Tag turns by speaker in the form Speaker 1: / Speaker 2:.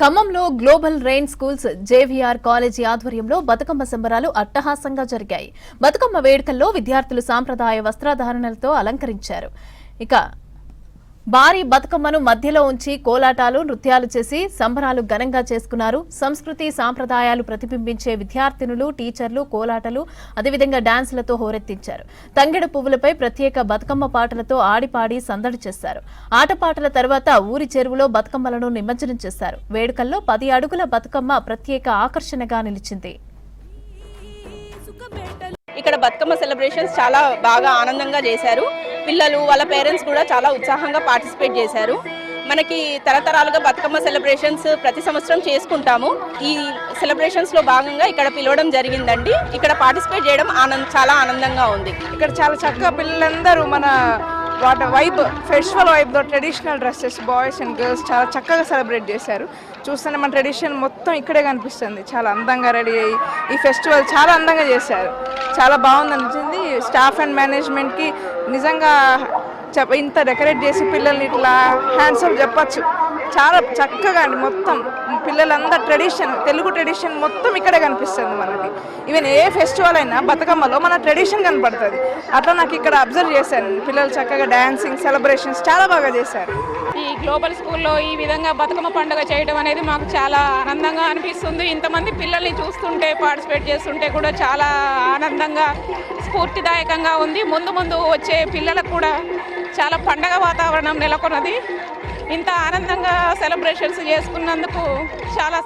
Speaker 1: ఖమ్మంలో global rain schools JVR college ఆధ్వర్యంలో బతుకమ్మ సంబరాలు అట్టహాసంగా జరిగాయి. బతుకమ్మ వేడుకల్లో విద్యార్థులు సాంప్రదాయ వస్త్రధారణలతో అలంకరించారు. ఇక భారీ బతుకమ్మను మధ్యలో ఉంచి కోలాటాలు, నృత్యాలు చేసి సంబరాలు ఘనంగా చేసుకున్నారు. సంస్కృతి సాంప్రదాయాలు ప్రతిబింబించే విద్యార్థినులు, టీచర్లు కోలాటలు, అదేవిధంగా డాన్సులతో హోరెత్తించారు. తంగెడు పువ్వులపై ప్రత్యేక బతుకమ్మ పాటలతో ఆడిపాడి సందడి చేశారు. ఆటపాటల తర్వాత ఊరి చెరువులో బతుకమ్మలను నిమజ్జనం చేశారు. వేడుకల్లో 10 అడుగుల బతుకమ్మ ప్రత్యేక ఆకర్షణగా నిలిచింది.
Speaker 2: ఇక్కడ బతుకమ్మ సెలబ్రేషన్స్ చాలా బాగా ఆనందంగా చేశారు. పిల్లలు వాళ్ళ పేరెంట్స్ కూడా చాలా ఉత్సాహంగా పార్టిసిపేట్ చేశారు. మనకి తరతరాలుగా బతుకమ్మ సెలబ్రేషన్స్ ప్రతి సంవత్సరం చేసుకుంటాము. ఈ సెలబ్రేషన్స్ లో భాగంగా ఇక్కడ పిలవడం జరిగిందండి. ఇక్కడ పార్టిసిపేట్ చేయడం చాలా ఆనందంగా ఉంది.
Speaker 3: ఇక్కడ చాలా చక్కగా పిల్లలందరూ మన వైబ్ ఫెస్టివల్ వైబ్తో traditional dresses boys and girls చాలా చక్కగా సెలబ్రేట్ చేశారు. చూస్తేనే మన ట్రెడిషన్ మొత్తం ఇక్కడే కనిపిస్తుంది. చాలా అందంగా రెడీ అయ్యి ఈ ఫెస్టివల్ చాలా అందంగా చేశారు. చాలా బాగుంది అనిపించింది. స్టాఫ్ అండ్ మేనేజ్మెంట్కి నిజంగా ఇంత డెకరేట్ చేసి పిల్లల్ని ఇట్లా హ్యాండ్సప్ చెప్పచ్చు. చాలా చక్కగా అండి. మొత్తం పిల్లలందరూ ట్రెడిషన్, తెలుగు ట్రెడిషన్ మొత్తం ఇక్కడే కనిపిస్తుంది మనకి. ఈవెన్ ఏ ఫెస్టివల్ అయినా బతుకమ్మలో మన ట్రెడిషన్ కనపడుతుంది. అట్లా నాకు ఇక్కడ అబ్జర్వ్ చేశాను. పిల్లలు చక్కగా డాన్సింగ్ సెలబ్రేషన్స్ చాలా బాగా చేశారు.
Speaker 4: ఈ గ్లోబల్ స్కూల్లో ఈ విధంగా బతుకమ్మ పండుగ చేయడం అనేది మాకు చాలా ఆనందంగా అనిపిస్తుంది. ఇంతమంది పిల్లల్ని చూస్తుంటే, పార్టిసిపేట్ చేస్తుంటే కూడా చాలా ఆనందంగా, స్ఫూర్తిదాయకంగా ఉంది. ముందు వచ్చే పిల్లలకు కూడా చాలా పండగ వాతావరణం నెలకొన్నది. ఇంత ఆనందంగా సెలబ్రేషన్స్ చేసుకున్నందుకు చాలా